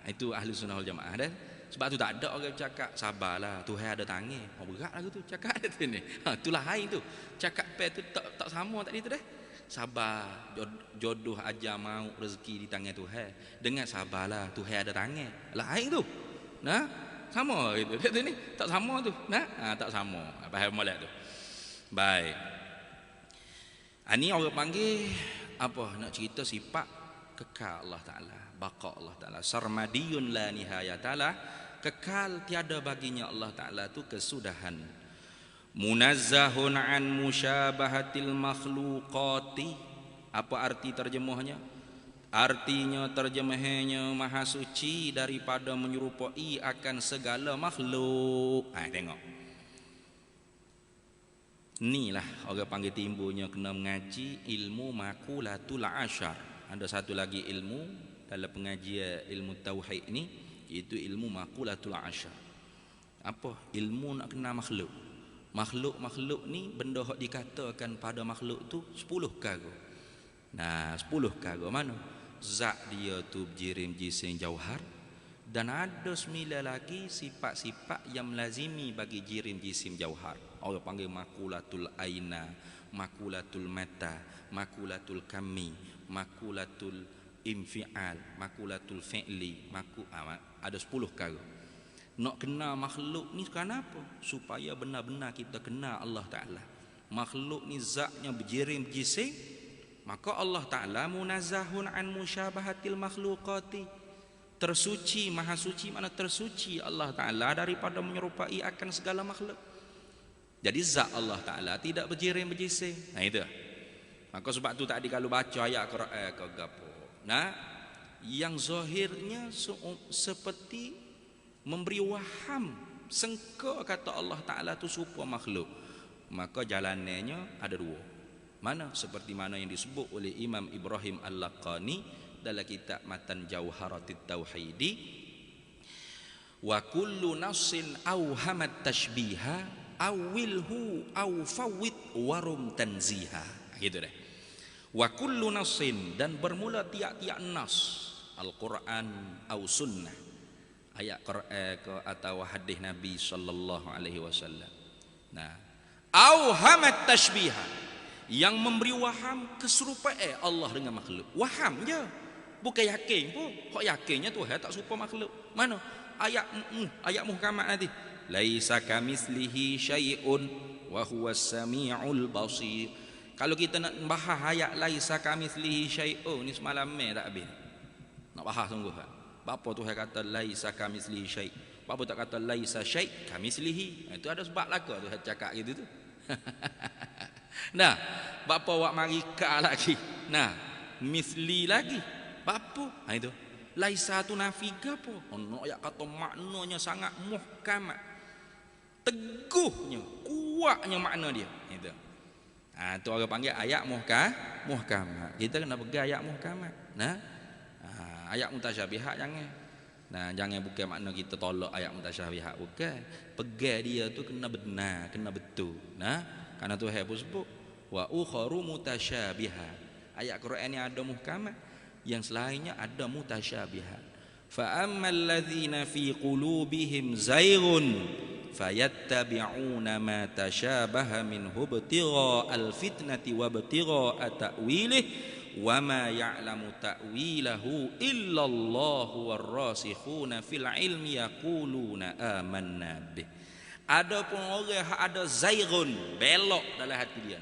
Itu ahli sunnah wal jamaah dah. Sebab tu tak ada orang cakap sabarlah Tuhan ada tangan. Berat lagu tu cakap ada tu ni. Itulah hai tu. Cakap pe tu tak sama tadi tu dah. Sabar, jodoh ajar mau rezeki di tangan Tuhan. Dengan sabarlah Tuhan ada tangan. Lah hai tu. Nah, sama itu. Dia ni tak sama tu. Nah, tak sama. Faham molek tu. Baik. Ini orang panggil apa? Nak cerita sifat kekal Allah Ta'ala, baqa Allah Ta'ala, sarmadiyun la nihayatalah, kekal tiada baginya Allah Ta'ala tu kesudahan. Munazzahun an musyabahatil makhluqati. Apa arti terjemahnya? Artinya terjemahannya maha suci daripada menyerupai akan segala makhluk. Tengok. Inilah orang panggil timbulnya kena mengaji ilmu makulatul asyar. Ada satu lagi ilmu dalam pengajian ilmu tauhid ni, iaitu ilmu makulatul asyar. Apa? Ilmu nak kenal makhluk. Makhluk ni benda yang dikatakan pada makhluk tu 10 perkara. Nah, 10 perkara mana? Zat dia tu jirim jisim jauhar, dan ada 9 lagi sifat-sifat yang melazimi bagi jirim jisim jauhar. Orang panggil makulatul aina, makulatul mata, makulatul kami, makulatul infial, makulatul fi'li, ada 10 perkara. Nak kenal makhluk ni kenapa? Supaya benar-benar kita kenal Allah Ta'ala. makhluk ni zatnya berjirim berjising, maka Allah Ta'ala munazzahun an musyabahatil makhluqati, tersuci, maha suci, mana tersuci Allah Ta'ala daripada menyerupai akan segala makhluk. Jadi zat Allah Ta'ala tidak berjirim berjising. Nah itu. Maka sebab tu tadi kalau baca ayat Quran ke gapo, nah yang zahirnya seperti memberi waham, sengka kata Allah Ta'ala tu serupa makhluk, maka jalannya ada dua. Mana? Seperti mana yang disebut oleh Imam Ibrahim Al-Laqani dalam kitab Matan Jauharatit Tauhidi, wa kullu nassin awhamat tashbiha awilhu aw fawwid warum tanziha. Gitu deh. Wa kullu nassin, dan bermula tiap-tiap nas Al-Quran atau sunnah, ayat Quran ke atau hadis Nabi sallallahu alaihi wasallam. Nah, auhamat tashbiha, yang memberi waham keserupaan Allah dengan makhluk. Waham je, bukan yakin pun. Kok yakinnya Tuhan tak serupa makhluk? Mana ayat muhkamat nanti, laisa kamitslihi syai'un wa huwas samiul basir. Kalau kita nak bahas ayat laisa kamitslihi syai'un ni semalam tak habis. Nak bahas sungguh tak? Bapa Tuhan kata laisa kamitslihi syai'. Bapa tak kata laisa syai' kamitslihi. Itu ada sebab lah Tuhan cakap gitu tu. Nah, bapa awak mari ka lagi. Nah, misli lagi. Bapa, itu. Laisa tu nafi gapo? Ono ayat kata maknanya sangat muhkamat. Teguhnya, kuatnya makna dia. Itu. Ah, tu orang panggil ayat muhkamat. Kita kena pegang ayat muhkamat. Nah, ayat mutasyabihat jangan. Nah, jangan bukan makna kita tolak ayat mutasyabihat, bukan. Pegang dia tu kena benar, kena betul. Nah, karena Tuhan pun sebut wa ukharu mutasyabihat. Ayat Quran ni ada muhkamat, yang selainnya ada mutasyabihat. Fa ammal ladzina fi qulubihim zayghun fayattabi'una ma tashabaha minhu ibtigha al-fitnati wa ibtigha ta'wilihi wa ma ya'lamu ta'wilahu illallahu warrasikhuna fil ilmi yaquluna amanna bih. Adapun orang yang ada zaighun, belok dalam hati dia,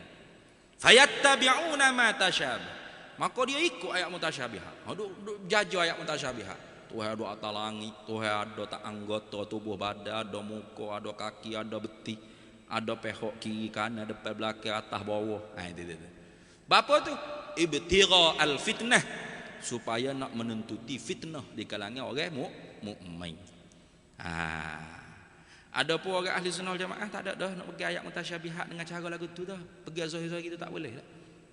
fayattabi'una ma tasyabah, maka dia ikut ayat mutasyabihat. Duk jajah ayat mutasyabihat. Tuhan ada atas langit, Tuhan ada tak anggota tubuh badan, ada muka, ada kaki, ada beti, ada pehok kiri kanan, depan belakang, atas bawah. Itu. Bapa tu ibtigha al-fitnah, supaya nak menentuti fitnah di kalangan orang mukmin. Ada pun orang ahli sunnah jamaah tak ada dah nak pergi ayat mutasyabihat dengan cara lagu tu dah. Pergi zahir-zahir kita tak boleh dah.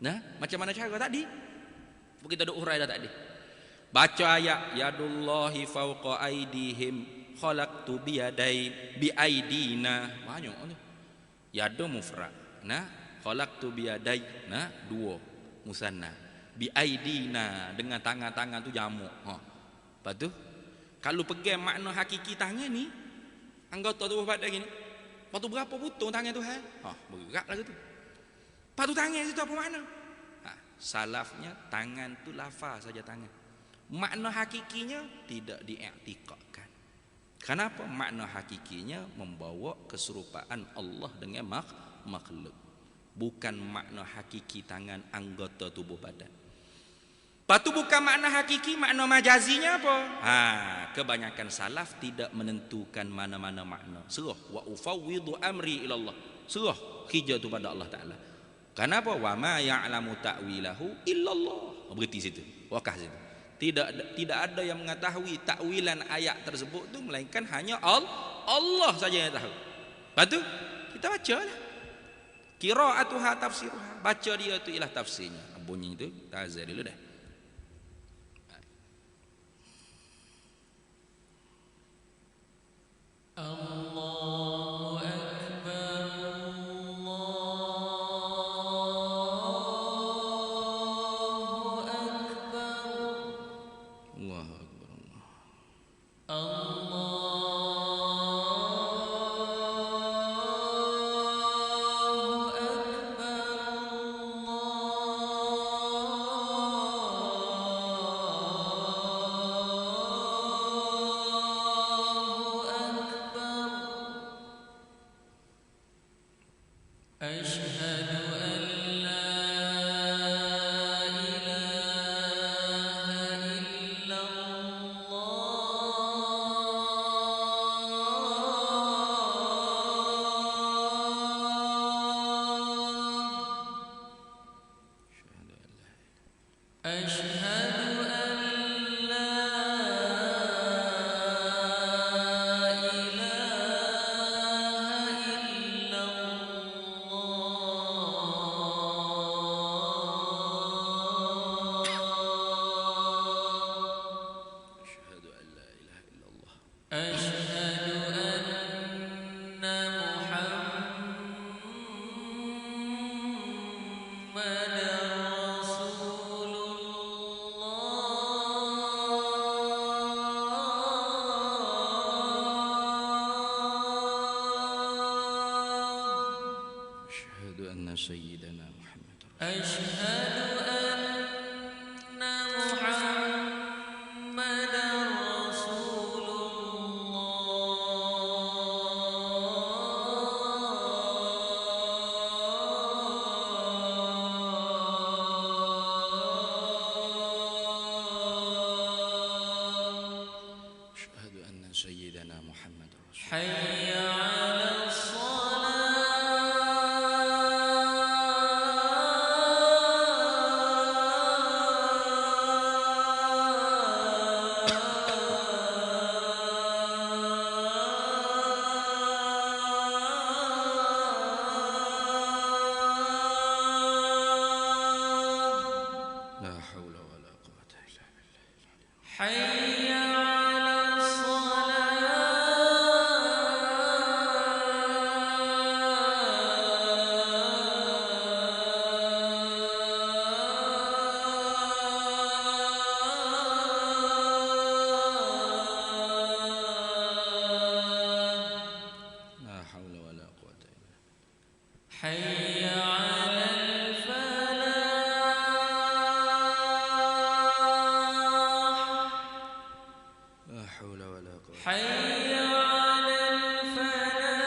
Nah, macam mana cara tadi? Kita duk urai dah tadi. Baca ayat yadullahi fawqa aidihim khalaqtu bi aidina. Banyak tu. Yadu mufrad. Nah, khalaqtu biyadai, nah dua musanna. Bi aidina, dengan tangan-tangan tu jamak. Lepas tu kalau pegang makna hakiki tangan ni, anggota tubuh badan gini. Lepas tu berapa butung tangan tu bergerak lah tu. Lepas tu tangan itu apa makna? Salafnya tangan tu lafaz saja tangan. Makna hakikinya tidak diiktikadkan. Kenapa? Makna hakikinya membawa keserupaan Allah dengan makhluk. Bukan makna hakiki tangan anggota tubuh badan. Lepas tu bukan makna hakiki, makna majazinya apa? Kebanyakan salaf tidak menentukan mana-mana makna. Serah wa ufawwidu amri ilallah. Serah hijau tu pada Allah Ta'ala. Kenapa? Wa ma ya'lamu ta'wilahu illallah. Berhenti situ. Wakah situ. Tidak ada yang mengetahui takwilan ayat tersebut tu melainkan hanya Allah saja yang tahu. Lepas tu kita baca lah. Qira'atuha tafsiruha. Baca dia tu ialah tafsirnya. Bunyi tu tazir dulu dah. Allahu akbar, Allahu akbar, Allahu akbar, Allahu akbar. أشهد anna sayyidana Muhammad. Asyhadu anna Muhammadar Rasulullah. Asyhadu anna sayyidana Muhammad Rasul. Hayya 'alas La haula wala quwwata illa billah. Hayya 'alas La haula wala quwwata illa billah. Hayya 'alal falah. La haula wala quwwata. Hayya 'alal falah.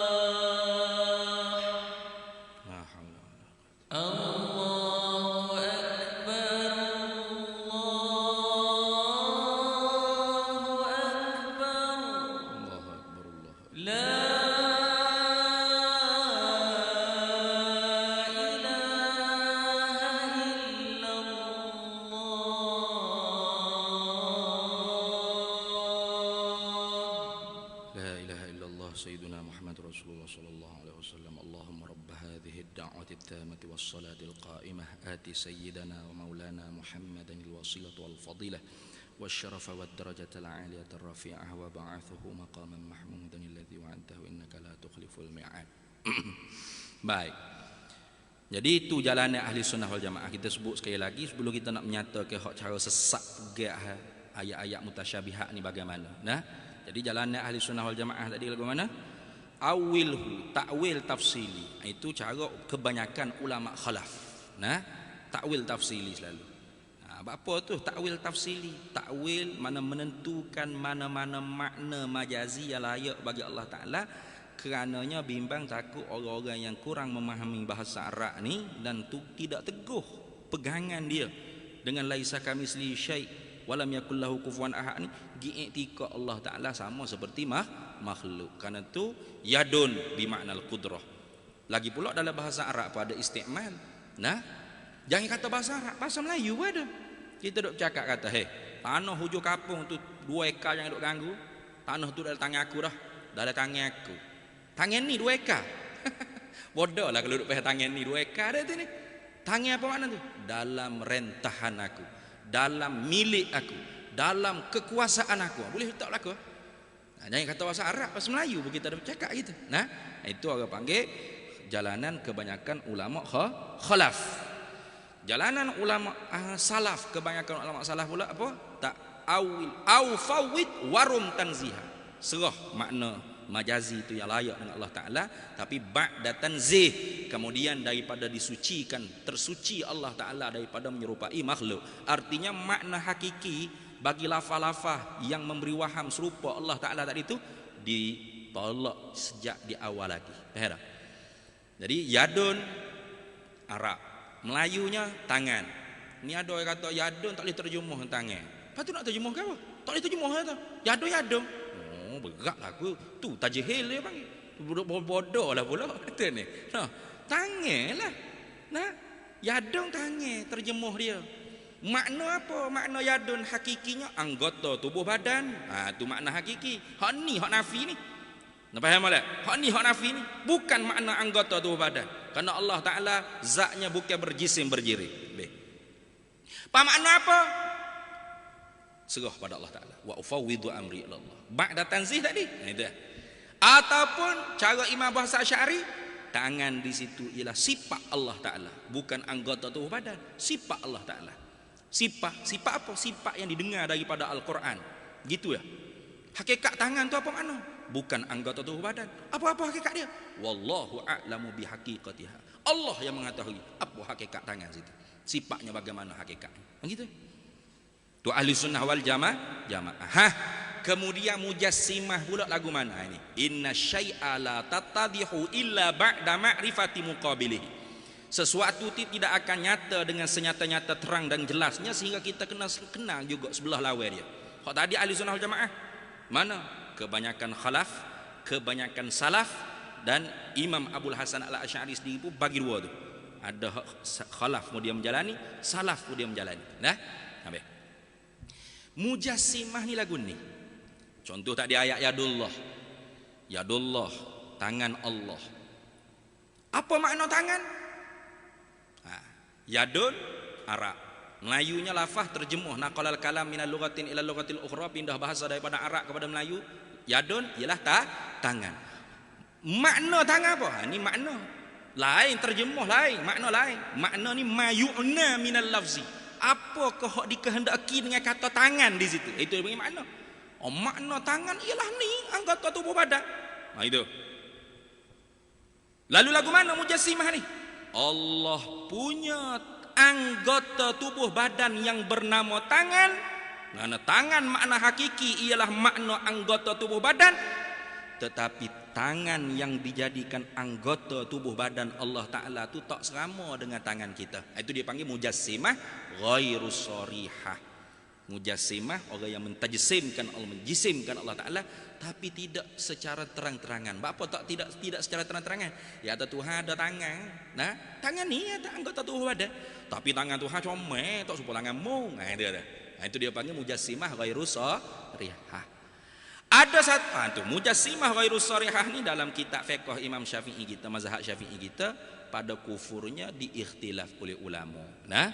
La haula wala quwwata. Allahu Akbar, Allahu Akbar. Allahu akbar Allah. La ilaha illallah. لا إله إلا الله سيدنا محمد رسول الله صلى الله عليه وسلم. اللهم رب هذه الدعوة التامة والصلاة القائمة آت سيدنا ومولانا محمدا الوسيلة والفضيلة والشرف والدرجة العالية الرفيعة وبعثه مقاما محمودا الذي وعدته إنك لا تخلف الميعاد. Baik. Jadi itu jalannya ahli sunnah wal jamaah. Kita sebut sekali lagi sebelum kita nak menyatakan hak cara sesak gak ayat-ayat mutasyabihat ni bagaimana. Nah, jadi jalannya ahli sunnah wal jamaah tadi bagaimana? Awilhu, takwil tafsili. Itu cara kebanyakan ulama khalaf. Nah, takwil tafsili selalu. Nah, apa tu takwil tafsili? Takwil mana menentukan mana-mana makna majazi yang layak bagi Allah Taala. Kerananya bimbang takut orang-orang yang kurang memahami bahasa Arab ni dan tu tidak teguh pegangan dia dengan laisa kamitsli syai' walam yakul lahu kufuwan ahad ni gi'tika Allah Taala sama seperti makhluk. Karena tu yadun bimaknal qudrah. Lagi pula dalam bahasa Arab pada istimal. Nah, jangan kata bahasa Arab, bahasa Melayu pun ada. Kita duk cakap kata, "Hei, tanah hujung kampung tu 2 ekar jangan duk ganggu. Tanah tu dalam tangan aku dah. Dalam tangan aku. Tangan ni 2 ekar." Bodoh lah kalau duk pakai tangan ni 2 ekar dah tu ni. Tangan apa makna tu? Dalam rentahan aku, dalam milik aku, dalam kekuasaan aku. Boleh tak laku? Nah, jangan kata bahasa Arab, bahasa Melayu pun kita ada bercakap gitu. Nah, itu orang panggil jalanan kebanyakan ulama khalaf. Jalanan ulama salaf, kebanyakan ulama salaf pula apa? Tak awil au fawid warum tanziha. Serah makna majazi itu yang layak dengan Allah Ta'ala, tapi ba'da tanzih, kemudian daripada disucikan, tersuci Allah Ta'ala daripada menyerupai makhluk. Artinya makna hakiki bagi lafaz-lafaz yang memberi waham serupa Allah Ta'ala tadi itu ditolak sejak di awal lagi. Faham tak? Jadi yadun Arab, Melayunya tangan. Ni ada orang kata yadun tak boleh terjemuh tangan. Lepas tu nak terjemuh ke apa? Tak boleh terjemuh kata. Yadun. Oh, beratlah aku. Tu tajhil dia panggil. Bodoh lah pula kata ni. Nah, tangan lah. Nah, yadun tangan terjemuh dia. Makna apa? Makna yadun hakikinya anggota tubuh badan. Tu makna hakiki. Hak ni hak nafi ni. Nak faham tak? Hak ni hak nafi ni bukan makna anggota tubuh badan. Karena Allah Ta'ala zatnya bukan berjisim berjiri. Apa makna apa? Serah pada Allah Ta'ala. Wa ufawwidu amri ila Allah. Ba'da tanzih tadi. Itu. Ataupun cara Imam Bahasa Asy'ari tangan di situ ialah sifat Allah Ta'ala, bukan anggota tubuh badan. Sifat Allah Ta'ala. Sifat apa? Sifat yang didengar daripada Al-Quran. Gitu ya. Hakikat tangan tu apa makna? Bukan anggota tubuh badan. Apa hakikat dia? Wallahu a'lamu bihaqiqatiha. Allah yang mengetahui apa hakikat tangan situ. Sifatnya bagaimana hakikatnya. Begitu. Tu ahli sunnah wal jamaah. Kemudian mujassimah pula lagu mana ini? Inna syai'a la tattadihu illa ba'da ma'rifati muqabilihi. Sesuatu tidak akan nyata dengan senyata-nyata terang dan jelasnya sehingga kita kenal juga sebelah lawan dia. Hak tadi ahli sunnah wal jamaah mana? Kebanyakan khalaf, kebanyakan salaf, dan Imam Abul Hasan Al-Asy'ari sendiri pun bagi dua tu. Ada khalaf mau dia menjalani, salaf pun dia menjalani. Nah, habis. Mujassimah ni lagu ni. Contoh tadi ayat yadullah. Yadullah, tangan Allah. Apa makna tangan? Yadun Arab. Melayunya lafaz terjemuh naqalal kalam minal lughatin ila lughatil ukhra, pindah bahasa daripada Arab kepada Melayu. Yadun ialah tangan. Makna tangan apa? Ini makna lain, terjemuh lain, makna lain. Makna ni mayu'na minal lafzi. Apakah dikehendaki dengan kata tangan di situ? Itu bagi makna. Oh, makna tangan ialah ni anggota tubuh badan. Nah itu. Lalu lagu mana mujassimah ni? Allah punya anggota tubuh badan yang bernama tangan. Karena tangan makna hakiki ialah makna anggota tubuh badan. Tetapi tangan yang dijadikan anggota tubuh badan Allah Ta'ala itu tak sama dengan tangan kita. Itu dia panggil mujassimah ghairu sharihah. Mujassimah orang yang mentajsimkan Allah, menjisimkan Allah Ta'ala, tapi tidak secara terang-terangan. Apa tak tidak secara terang-terangan? Ya ada Tuhan ada tangan. Nah, tangan ni ada anggota tubuh badan. Tapi tangan Tuhan comel tak serupa tanganmu. Nah, itu ada. Nah, itu dia panggil mujassimah ghairu sharihah. Ada satu mujassimah ghairu sharihah ni dalam kitab fiqh Imam Syafi'i kita, mazhab Syafi'i kita, pada kufurnya diikhtilaf oleh ulama. Nah,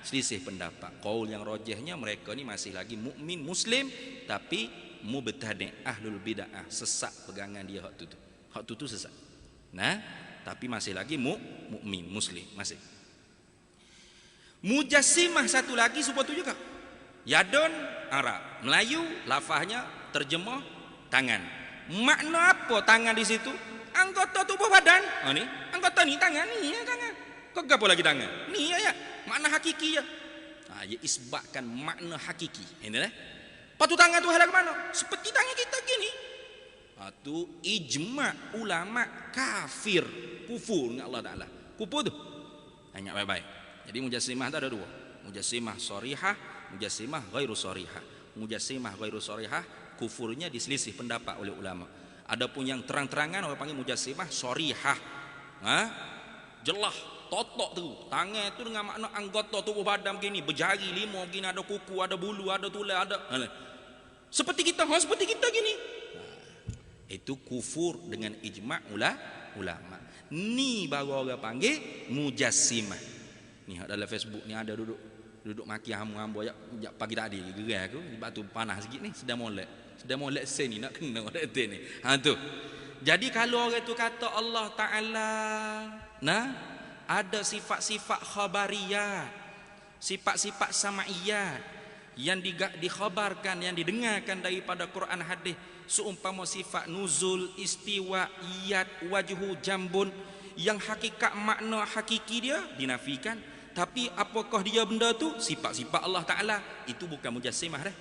selisih pendapat. Qaul yang rajihnya mereka ni masih lagi mukmin muslim tapi mubtadi' ahlul bid'ah, sesat pegangan dia hak tu. Hak tu sesat. Nah, tapi masih lagi mukmin muslim masih. Mujassimah satu lagi seperti itu juga. Yadun Arab, Melayu lafaznya terjemah tangan. Makna apa tangan di situ? Anggota tubuh badan. Oh ni, anggota ni tangan ni ya tangan. Kok apa lagi tangan? Ni ya, makna hakiki ya. Dia isbatkan makna hakiki. Ini lah. Patu tangan tu hal ke mana? Seperti tangan kita gini. Tu ijma' ulama kafir, kufur dengan Allah Ta'ala. Kufur tu. Ingat baik-baik. Jadi mujassimah tu ada dua. Mujassimah sharihah, mujassimah ghairu sharihah. Mujassimah ghairu sharihah kufurnya diselisih pendapat oleh ulama. Adapun yang terang-terangan orang panggil mujassimah sharihah. Jelas totok tu. Tangan tu dengan makna anggota tubuh badan begini, berjari 5 begini, ada kuku, ada bulu, ada tulang, ada. Seperti kita gini. Itu kufur dengan ijma' ulama. Ni baru orang panggil mujassimah. Ni dalam Facebook ni ada duduk maki hamba jak pagi tadi gerai aku sebab tu panas sikit ni, sedang molek sen ni nak kena dak ni. Tu. Jadi kalau orang tu kata Allah Taala ada sifat-sifat khabariyah, sifat-sifat samaiyah yang dikhabarkan, yang didengarkan daripada Quran hadis, seumpama sifat nuzul, istiwa, iyad, wajhu, jambun, yang hakikat makna hakiki dia dinafikan. Tapi apakah dia benda tu? Sifat-sifat Allah Ta'ala. Itu bukan mujassimah dah.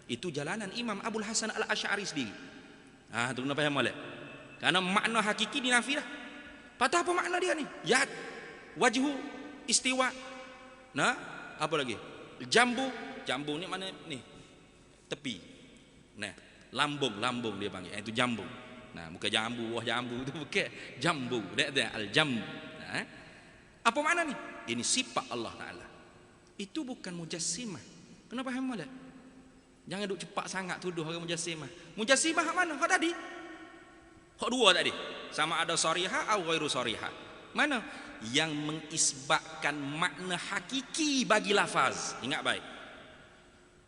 Itu jalanan Imam Abul Hasan Al-Asy'ari sendiri. Tu kena faham boleh. Karena makna hakiki dinafi dah. Patah apa makna dia ni? Yad, wajhu, istiwa. Apa lagi? Jambu ni mana ni? Tepi. Lambung dia panggil. Itu jambu. Bukan jambu, wah jambu tu bukan. Jambu. Dia al-jambu. Apa makna ni? Ini sifat Allah Ta'ala. Itu bukan mujassimah. Kenapa faham boleh? Jangan duk cepat sangat tuduh orang mujassimah. Mujassimah hak mana? Hak tadi. Hak dua tadi. Sama ada sharihah atau ghairu sharihah. Mana? Yang mengisbatkan makna hakiki bagi lafaz. Ingat baik.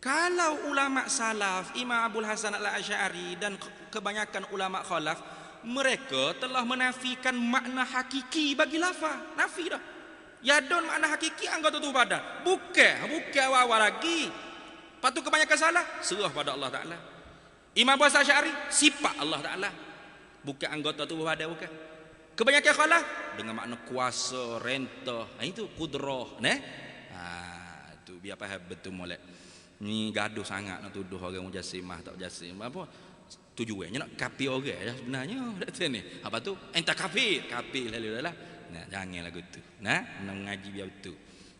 Kalau ulama salaf, Imam Abul Hasan Al-Asy'ari dan kebanyakan ulama khalaf, Mereka telah menafikan makna hakiki bagi lafaz. Nafi dah. Yadun makna hakiki anggota tu pada. Bukan awal lagi. Patu kebanyakan salah serah pada Allah Taala. Imam Abu Asy'ari sifat Allah Taala. Bukan anggota tu pada bukan. Kebanyakan khalaf dengan makna kuasa, rentah. Itu kudrah, itu biar faham betul molek. Ni gaduh sangat nak tuduh orang mujassimah tak mujassimah apa? Tujuannya nak kafir orang ya sebenarnya dak tahu ni. Apa tu? Entah kafir lalu lah. Nah, jangan lagu tu. Nak mengaji biar betul.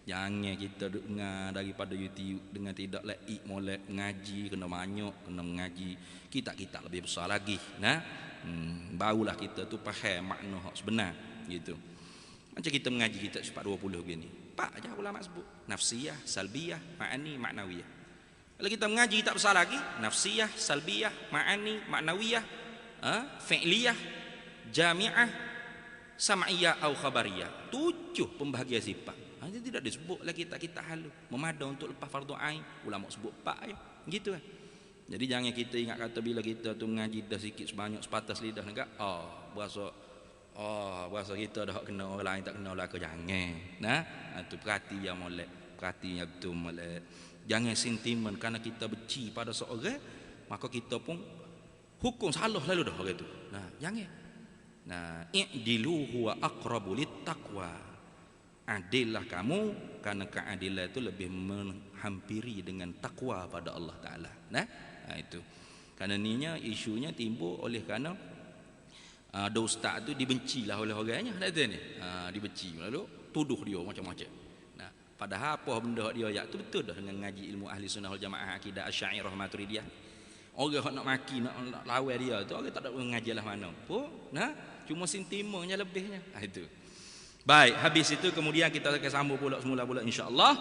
Jangan kita dengar daripada YouTube dengan tidak laik molek mengaji kena banyak, kena mengaji. Kita lebih besar lagi. Barulah kita tu faham makna hak sebenar gitu. Macam kita mengaji kita 420 begini. Pak aja ulama sebut nafsiyah, salbiyah, ma'ani, maknawiyah. Kalau kita mengaji tak besar lagi, nafsiyah, salbiyah, ma'ani, maknawiyah, fi'liyah, jami'ah, sam'iyah atau khabariyah. 7 pembahagian sifat. Itu tidak disebut lagi kita halu. Memadai untuk lepas fardu ain, ulama sebut pak ya. Gitu kan. Jadi jangan kita ingat kata bila kita tu mengaji dah sikit sebanyak sepatas lidah negak. Bahasa kita dah kena orang lain tak kena lah ke jangan. Tu perhati yang molek, perhati yang betul molek. Jangan sentimen kerana kita benci pada seorang, maka kita pun hukum salah lalu dah orang tu. Jangan. I'dilu huwa aqrabu littaqwa. Adillah kamu kerana keadilan itu lebih menghampiri dengan takwa pada Allah Taala. Itu. Kerana ninya isunya timbul oleh kerana ada ustaz tu dibenci lah oleh orangnya. Dibenci lalu tuduh dia macam-macam. Padahal apa benda dia ayat tu betul dah dengan ngaji ilmu ahli sunnah wal jamaah akidah Asy'ariyah Maturidiyah. Orang hak nak maki nak lawan dia tu orang tak ada mengaji lah mana. Cuma sentimennya lebihnya. Itu. Baik, habis itu kemudian kita akan sambung pula semula insya-Allah.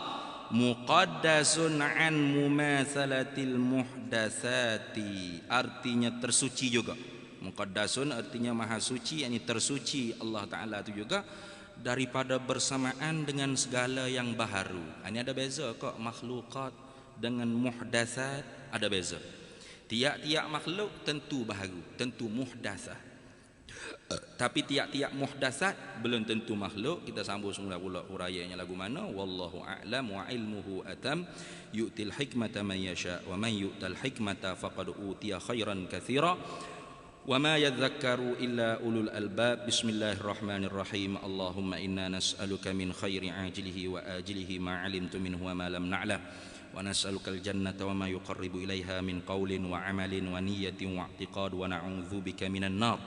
Muqaddasun an mumatsalatil muhdatsati, artinya tersuci juga. Muqaddasun artinya maha suci, yakni tersuci Allah Taala itu juga daripada bersamaan dengan segala yang baharu. Ini ada beza kok makhlukat dengan muhdatsat, ada beza. Tiap-tiap makhluk tentu baharu, tentu muhdatsah. Tapi tiap-tiap muhdatsat belum tentu makhluk. Kita sambung semula pula huraiannya lagu mana. Wallahu a'lam wa ilmuhu atam yu'til hikmata man yasha wa man yu'tal hikmata faqad utiya khairan katsira wa ma yadhakkaru illa ulul albab. Bismillahirrahmanirrahim. Allahumma inna nas'aluka min khairi ajilihi wa ajilihi ma 'alimtu minhu wa ma lam na'lam wa nas'aluka al-jannata wa ma yuqarribu ilaiha min qawlin wa 'amalin wa niyyatin wa i'tiqad wa na'udzubika minan nar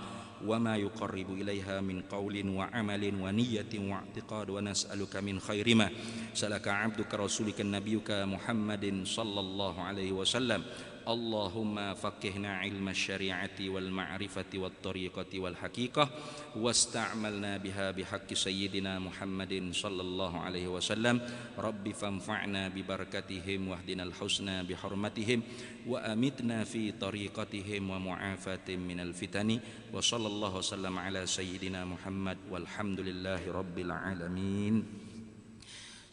وما يقرب إليها من قول وعمل ونية واعتقاد ونسألك من خير ما سألك عبدك رسولك نبيك محمد صلى الله عليه وسلم اللهم فقهنا علم الشريعة والمعرفة والطريقة والحقيقة واستعملنا بها بحق سيدنا محمد صلى الله عليه وسلم رب فانفعنا ببركتهم واهدنا الحسنى بحرمتهم وأمتنا في طريقتهم ومعافاة من الفتن وصلى الله وسلم على سيدنا محمد والحمد لله رب العالمين.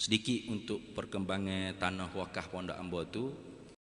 Sedikit untuk perkembangan tanah wakaf Pondok Amba tu,